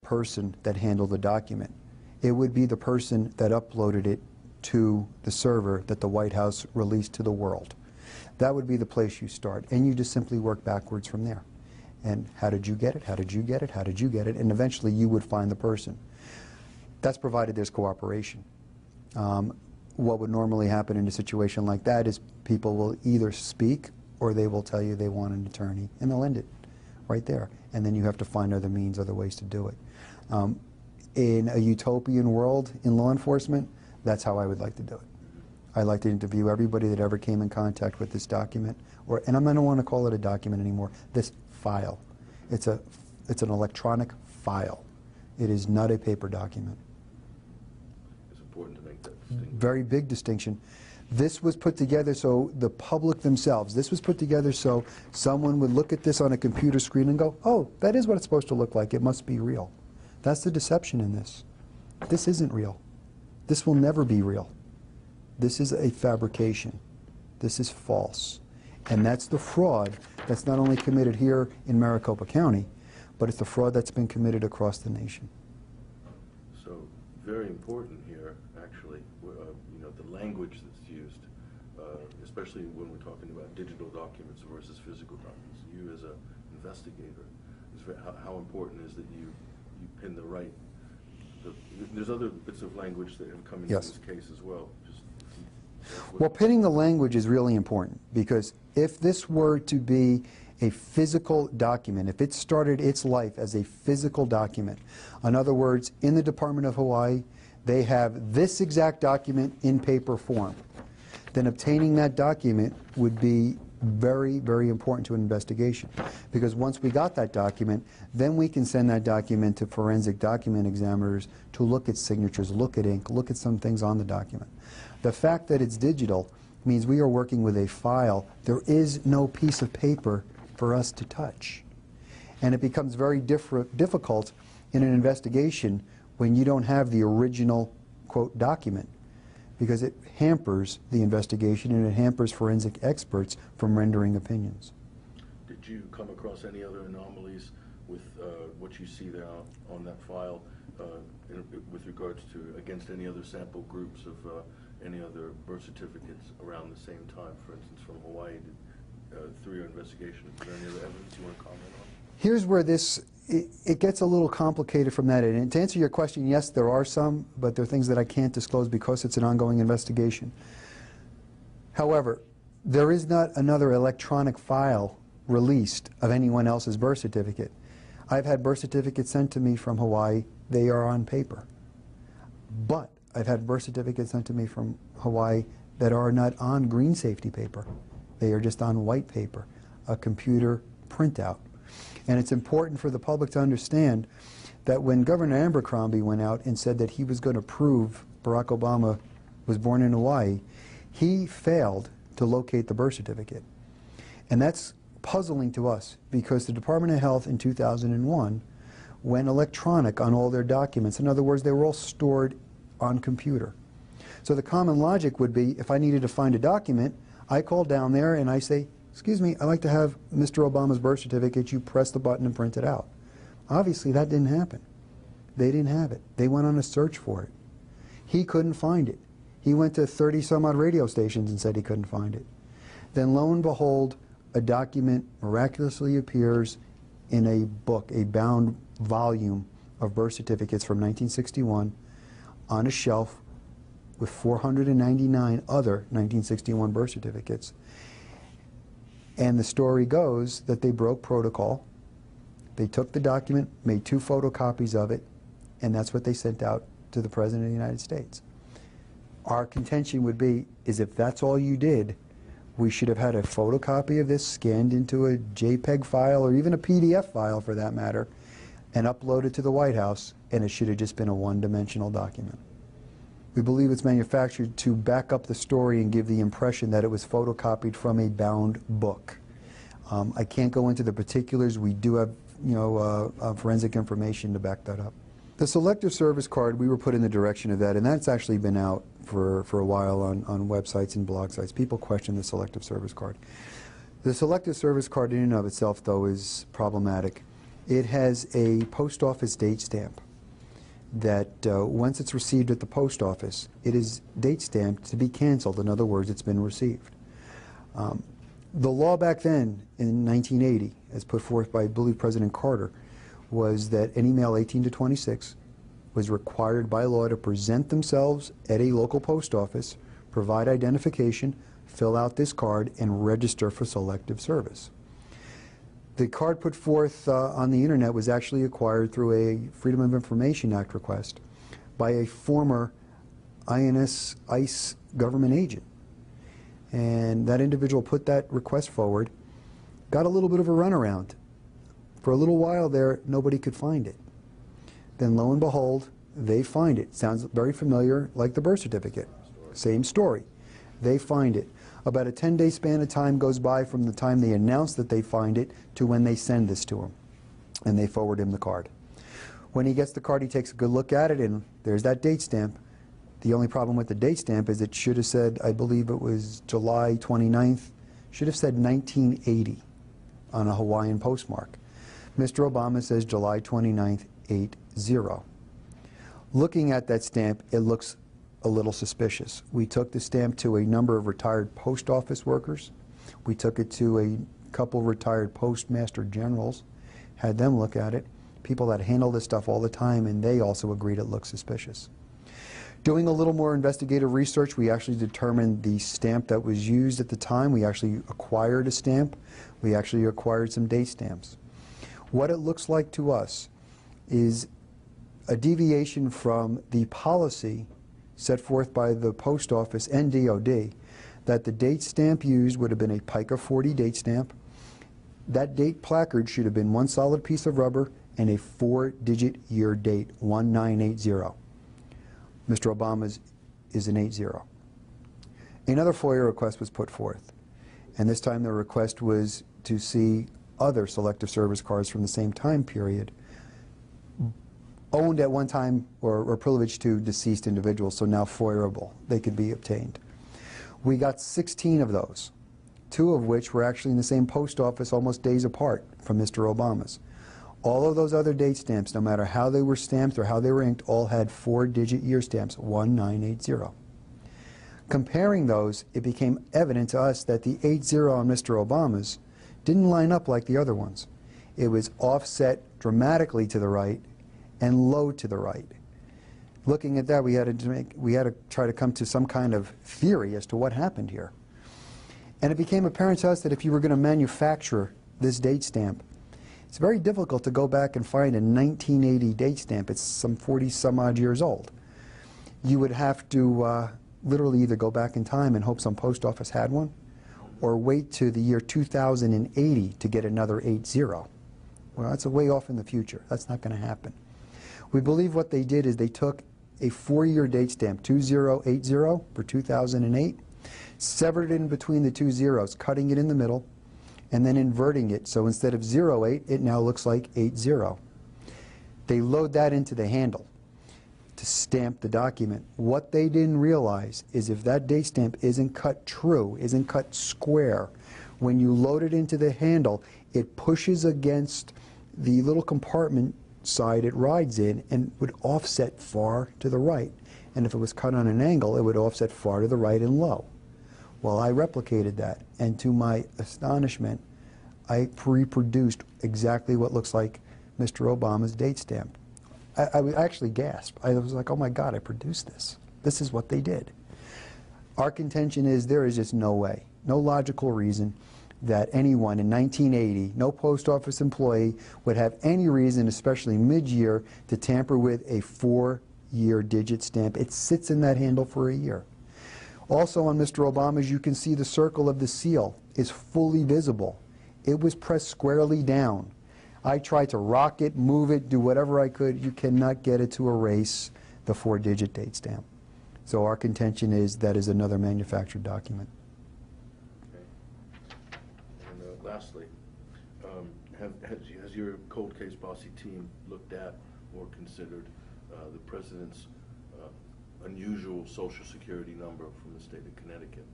person that handled the document. It would be the person that uploaded it to the server that the White House released to the world. That would be the place you start, and you just simply work backwards from there. And how did you get it? How did you get it? How did you get it? And eventually you would find the person. That's provided there's cooperation. What would normally happen in a situation like that is people will either speak or they will tell you they want an attorney, and they'll end it right there. And then you have to find other means, other ways to do it. In a utopian world in law enforcement, that's how I would like to do it. I'd like to interview everybody that ever came in contact with this document, and I don't want to call it a document anymore, this file. It's an electronic file. It is not a paper document. It's important to make that distinction. Very big distinction. This was put together so the public themselves, this was put together so someone would look at this on a computer screen and go, oh, that is what it's supposed to look like. It must be real. That's the deception in this. This isn't real. This will never be real. This is a fabrication. This is false. And that's the fraud that's not only committed here in Maricopa County, but it's the fraud that's been committed across the nation. So very important here, actually, you know, the language that's used, especially when we're talking about digital documents versus physical documents. You as an investigator, how important is that you pin the right. There's other bits of language that have come into Yes. this case as well. Well, pinning the language is really important, because if this were to be a physical document, if it started its life as a physical document, in other words, in the Department of Hawaii, they have this exact document in paper form, then obtaining that document would be very, very important to an investigation. Because once we got that document, then we can send that document to forensic document examiners to look at signatures, look at ink, look at some things on the document. The fact that it's digital means we are working with a file. There is no piece of paper for us to touch. And it becomes very difficult in an investigation when you don't have the original, quote, document, because it hampers the investigation and it hampers forensic experts from rendering opinions. Did you come across any other anomalies with what you see there on that file with regards to against any other sample groups of any other birth certificates around the same time, for instance, from Hawaii through your investigation? Is there any other evidence you want to comment on? Here's where it gets a little complicated from that. And to answer your question, yes, there are some, but there are things that I can't disclose because it's an ongoing investigation. However, there is not another electronic file released of anyone else's birth certificate. I've had birth certificates sent to me from Hawaii. They are on paper. But I've had birth certificates sent to me from Hawaii that are not on green safety paper. They are just on white paper, a computer printout. And it's important for the public to understand that when Governor Abercrombie went out and said that he was going to prove Barack Obama was born in Hawaii, he failed to locate the birth certificate. And that's puzzling to us, because the Department of Health in 2001 went electronic on all their documents. In other words, they were all stored on computer. So the common logic would be, if I needed to find a document, I call down there and I say, excuse me, I'd like to have Mr. Obama's birth certificate. You press the button and print it out. Obviously, that didn't happen. They didn't have it. They went on a search for it. He couldn't find it. He went to 30-some-odd radio stations and said he couldn't find it. Then, lo and behold, a document miraculously appears in a book, a bound volume of birth certificates from 1961 on a shelf with 499 other 1961 birth certificates. And the story goes that they broke protocol. They took the document, made 2 photocopies of it, and that's what they sent out to the President of the United States. Our contention would be, is if that's all you did, we should have had a photocopy of this scanned into a JPEG file, or even a PDF file for that matter, and uploaded to the White House, and it should have just been a one-dimensional document. We believe it's manufactured to back up the story and give the impression that it was photocopied from a bound book. I can't go into the particulars. We do have, forensic information to back that up. The Selective Service Card, we were put in the direction of that, and that's actually been out for a while on websites and blog sites. People question the Selective Service Card. The Selective Service Card in and of itself, though, is problematic. It has a post office date stamp that once it's received at the post office, it is date stamped to be canceled. In other words, it's been received. The law back then in 1980, as put forth by, I believe, President Carter, was that any male 18 to 26 was required by law to present themselves at a local post office, provide identification, fill out this card, and register for selective service. The card put forth on the internet was actually acquired through a Freedom of Information Act request by a former ICE government agent. And that individual put that request forward, got a little bit of a runaround. For a little while there, nobody could find it. Then lo and behold, they find it. Sounds very familiar, like the birth certificate. Same story. They find it. About a 10-day span of time goes by from the time they announce that they find it to when they send this to him. And they forward him the card. When he gets the card, he takes a good look at it, and there's that date stamp. The only problem with the date stamp is it should have said, I believe it was July 29th, should have said 1980 on a Hawaiian postmark. Mr. Obama says July 29th, 80. Looking at that stamp, it looks a little suspicious. We took the stamp to a number of retired post office workers. We took it to a couple retired postmaster generals, had them look at it, people that handle this stuff all the time, and they also agreed it looked suspicious. Doing a little more investigative research, we actually determined the stamp that was used at the time. We actually acquired a stamp. We actually acquired some date stamps. What it looks like to us is a deviation from the policy set forth by the Post Office and DOD that the date stamp used would have been a PICA 40 date stamp. That date placard should have been one solid piece of rubber and a 4-digit year date, 1980. Mr. Obama's is an 80. Another FOIA request was put forth, and this time the request was to see other selective service cards from the same time period owned at one time or privileged to deceased individuals, so now FOIA-able. They could be obtained. We got 16 of those, 2 of which were actually in the same post office almost days apart from Mr. Obama's. All of those other date stamps, no matter how they were stamped or how they were inked, all had 4-digit year stamps, 1980. Comparing those, it became evident to us that the 80 on Mr. Obama's didn't line up like the other ones. It was offset dramatically to the right and low to the right. Looking at that, we had to try to come to some kind of theory as to what happened here. And it became apparent to us that if you were going to manufacture this date stamp, it's very difficult to go back and find a 1980 date stamp. It's some 40-some-odd years old. You would have to literally either go back in time and hope some post office had one, or wait to the year 2080 to get another 80. Well, that's a way off in the future. That's not going to happen. We believe what they did is they took a 4-year date stamp, 2080 for 2008, severed it in between the 2 zeros, cutting it in the middle, and then inverting it, so instead of 08, it now looks like 80. They load that into the handle to stamp the document. What they didn't realize is if that date stamp isn't cut true, isn't cut square, when you load it into the handle, it pushes against the little compartment side it rides in and would offset far to the right. And if it was cut on an angle, it would offset far to the right and low. Well, I replicated that, and to my astonishment, I reproduced exactly what looks like Mr. Obama's date stamp. I actually gasped. I was like, oh my God, I produced this. This is what they did. Our contention is there is just no way, no logical reason that anyone in 1980, no post office employee, would have any reason, especially mid-year, to tamper with a 4-year digit stamp. It sits in that handle for a year. Also on Mr. Obama's, you can see the circle of the seal is fully visible. It was pressed squarely down. I tried to rock it, move it, do whatever I could. You cannot get it to erase the 4-digit date stamp. So our contention is that is another manufactured document. Okay. And lastly, has your Cold Case Posse team looked at or considered the President's unusual Social Security number from the state of Connecticut?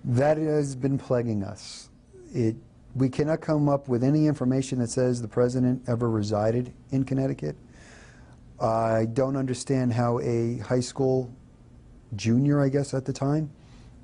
That has been plaguing us. It We cannot come up with any information that says the president ever resided in Connecticut. I don't understand how a high school junior, I guess at the time,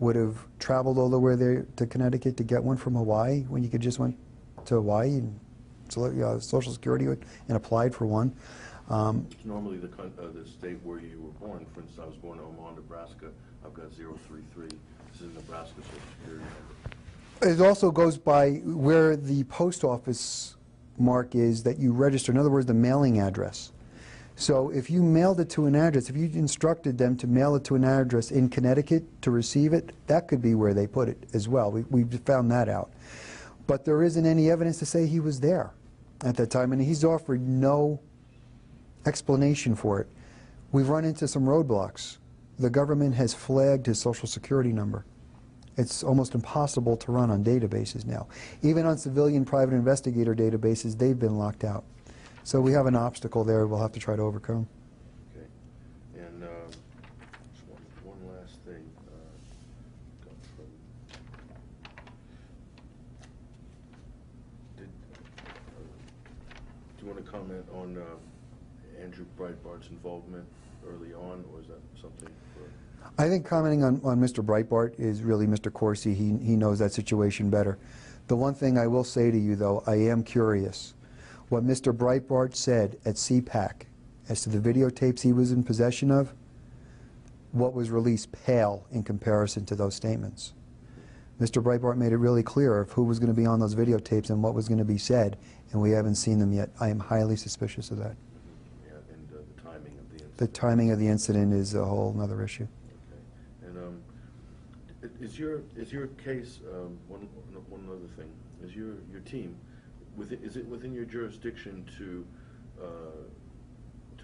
would have traveled all the way there to Connecticut to get one from Hawaii when you could just went to Hawaii and Social Security and applied for one. It's normally the state where you were born. For instance, I was born in Omaha, Nebraska. I've got 033. This is Nebraska Social Security number. It also goes by where the post office mark is that you register, in other words, the mailing address. So if you mailed it to an address, if you instructed them to mail it to an address in Connecticut to receive it, that could be where they put it as well. We found that out. But there isn't any evidence to say he was there at that time, and he's offered no explanation for it. We've run into some roadblocks. The government has flagged his Social Security number. It's almost impossible to run on databases now. Even on civilian private investigator databases, they've been locked out. So we have an obstacle there we'll have to try to overcome. Okay. And just one last thing. Do you want to comment on Andrew Breitbart's involvement early on, or is that something for... I think commenting on Mr. Breitbart is really Mr. Corsi. He knows that situation better. The one thing I will say to you, though, I am curious. What Mr. Breitbart said at CPAC as to the videotapes he was in possession of, what was released pale in comparison to those statements. Mr. Breitbart made it really clear of who was going to be on those videotapes and what was going to be said, and we haven't seen them yet. I am highly suspicious of that. Yeah, and the timing of the incident. The timing of the incident is a whole other issue. Okay. And is your case, one other thing, is your team, is it within your jurisdiction to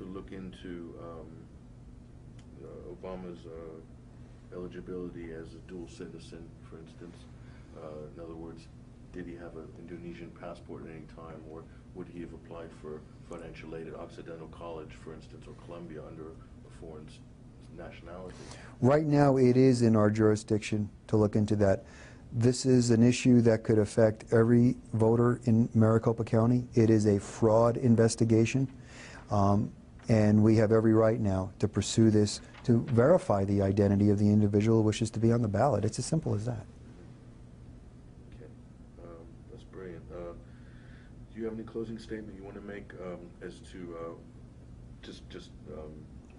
look into Obama's eligibility as a dual citizen, for instance? In other words, did he have an Indonesian passport at any time, or would he have applied for financial aid at Occidental College, for instance, or Columbia under a foreign nationality? Right now it is in our jurisdiction to look into that. This is an issue that could affect every voter in Maricopa County. It is a fraud investigation, and we have every right now to pursue this to verify the identity of the individual who wishes to be on the ballot. It's as simple as that. Okay, that's brilliant. Do you have any closing statement you want to make as to just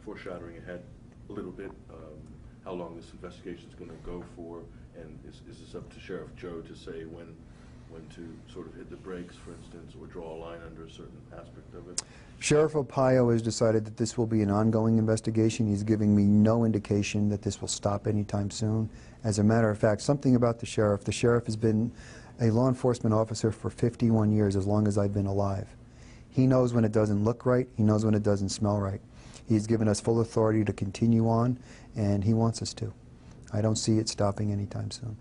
foreshadowing ahead a little bit, how long this investigation is going to go for, and is this up to Sheriff Joe to say when to sort of hit the brakes, for instance, or draw a line under a certain aspect of it? Sheriff Arpaio has decided that this will be an ongoing investigation. He's giving me no indication that this will stop anytime soon. As a matter of fact, something about the sheriff has been a law enforcement officer for 51 years, as long as I've been alive. He knows when it doesn't look right. He knows when it doesn't smell right. He's given us full authority to continue on, and he wants us to. I don't see it stopping anytime soon.